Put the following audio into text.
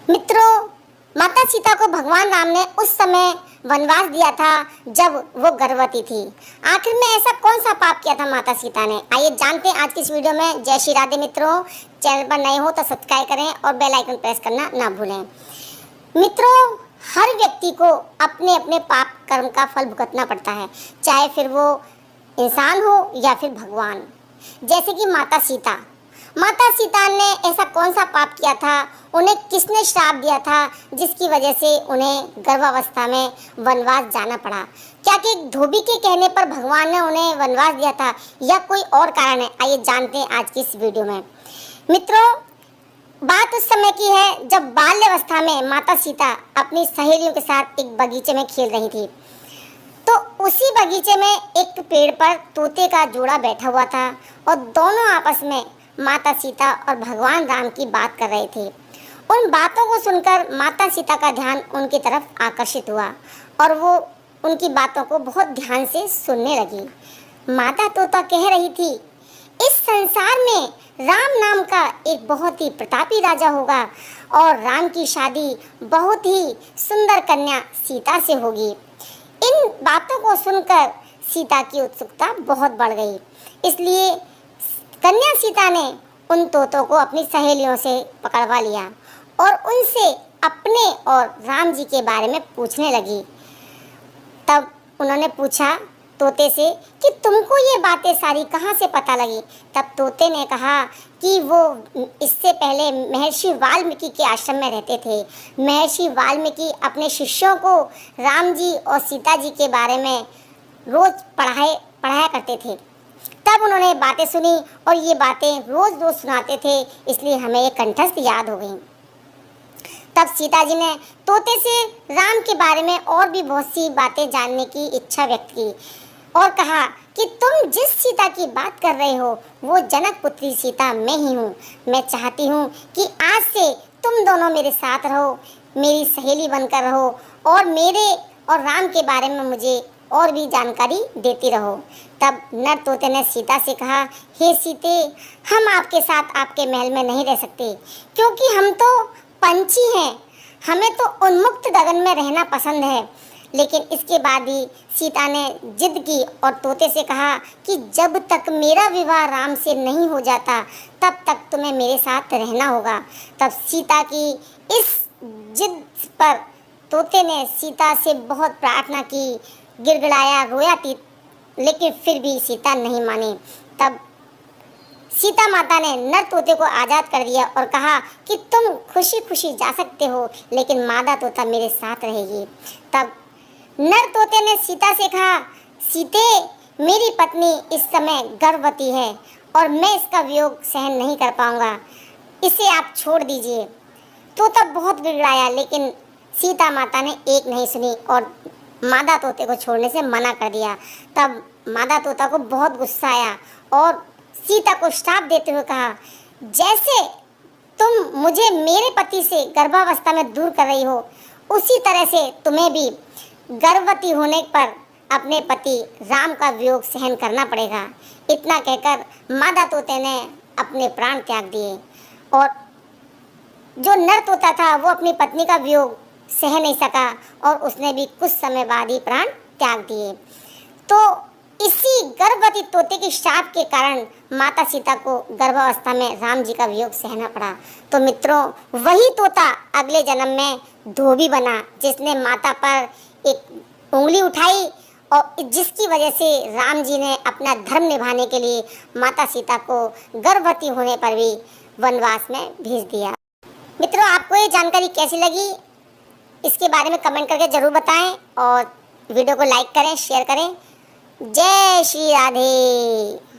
मित्रों, माता सीता को भगवान राम ने उस समय वनवास दिया था जब वो गर्भवती थी। आखिर में ऐसा कौन सा पाप किया था माता सीता ने? आइए जानते हैं आज की इस वीडियो में। जय श्री राधे मित्रों, चैनल पर नए हो तो सब्सक्राइब करें और बेल आइकन प्रेस करना ना भूलें। मित्रों, हर व्यक्ति को अपने अपने पाप कर्म का फल भुगतना पड़ता है, चाहे फिर वो इंसान हो या फिर भगवान। जैसे कि माता सीता ने ऐसा कौन सा पाप किया था, उन्हें किसने श्राप दिया था जिसकी वजह से उन्हें गर्भावस्था में वनवास जाना पड़ा? क्या कि धोबी के कहने पर भगवान ने उन्हें वनवास दिया था या कोई और कारण है? आइए जानते हैं आज की इस वीडियो में। मित्रों, बात उस समय की है जब बाल्यावस्था में माता सीता अपनी सहेलियों के साथ एक बगीचे में खेल रही थी। तो उसी बगीचे में एक पेड़ पर तोते का जोड़ा बैठा हुआ था और दोनों आपस में माता सीता और भगवान राम की बात कर रहे थे। उन बातों को सुनकर माता सीता का ध्यान उनकी तरफ आकर्षित हुआ और वो उनकी बातों को बहुत ध्यान से सुनने लगी। माता तोता कह रही थी, इस संसार में राम नाम का एक बहुत ही प्रतापी राजा होगा और राम की शादी बहुत ही सुंदर कन्या सीता से होगी। इन बातों को सुनकर सीता की उत्सुकता बहुत बढ़ गई, इसलिए कन्या सीता ने उन तोतों को अपनी सहेलियों से पकड़वा लिया और उनसे अपने और राम जी के बारे में पूछने लगी। तब उन्होंने पूछा तोते से कि तुमको ये बातें सारी कहाँ से पता लगी? तब तोते ने कहा कि वो इससे पहले महर्षि वाल्मीकि के आश्रम में रहते थे। महर्षि वाल्मीकि अपने शिष्यों को राम जी और सीता जी के बारे में रोज पढ़ाया करते थे। तब उन्होंने बातें सुनी और ये बातें रोज रोज सुनाते थे, इसलिए हमें ये कंठस्थ याद हो गई। तब सीता जी ने तोते से राम के बारे में और भी बहुत सी बातें जानने की इच्छा व्यक्त की और कहा कि तुम जिस सीता की बात कर रहे हो वो जनक पुत्री सीता मैं ही हूँ। मैं चाहती हूँ कि आज से तुम दोनों मेरे साथ रहो, मेरी सहेली बनकर रहो और मेरे और राम के बारे में मुझे और भी जानकारी देती रहो। तब नर तोते ने सीता से कहा, हे सीते, हम आपके साथ आपके महल में नहीं रह सकते क्योंकि हम तो पंछी हैं, हमें तो उन्मुक्त गगन में रहना पसंद है। लेकिन इसके बाद भी सीता ने जिद की और तोते से कहा कि जब तक मेरा विवाह राम से नहीं हो जाता तब तक तुम्हें मेरे साथ रहना होगा। तब सीता की इस जिद पर तोते ने सीता से बहुत प्रार्थना की, गिड़गिड़ाया, रोया, लेकिन फिर भी सीता नहीं मानी। तब सीता माता ने नर तोते को आज़ाद कर दिया और कहा कि तुम खुशी खुशी जा सकते हो, लेकिन मादा तोता मेरे साथ रहेगी। तब नर तोते ने सीता से कहा, सीते, मेरी पत्नी इस समय गर्भवती है और मैं इसका वियोग सहन नहीं कर पाऊंगा, इसे आप छोड़ दीजिए। तोता बहुत गिड़गिड़ाया, लेकिन सीता माता ने एक नहीं सुनी और मादा तोते को छोड़ने से मना कर दिया। तब मादा तोता को बहुत गुस्सा आया और सीता को श्राप देते हुए कहा, जैसे तुम मुझे मेरे पति से गर्भावस्था में दूर कर रही हो, उसी तरह से तुम्हें भी गर्भवती होने पर अपने पति राम का वियोग सहन करना पड़ेगा। इतना कहकर मादा तोते ने अपने प्राण त्याग दिए और जो नर तोता था वो अपनी पत्नी का वियोग सह नहीं सका और उसने भी कुछ समय बाद ही प्राण त्याग दिए। तो इसी गर्भवती तोते के श्राप के कारण माता सीता को गर्भावस्था में राम जी का वियोग सहना पड़ा। तो मित्रों, वही तोता अगले जन्म में धोबी बना, जिसने माता पर एक उंगली उठाई और जिसकी वजह से राम जी ने अपना धर्म निभाने के लिए माता सीता को गर्भवती होने पर भी वनवास में भेज दिया। मित्रों, आपको ये जानकारी कैसी लगी इसके बारे में कमेंट करके ज़रूर बताएं और वीडियो को लाइक करें, शेयर करें। जय श्री राधे।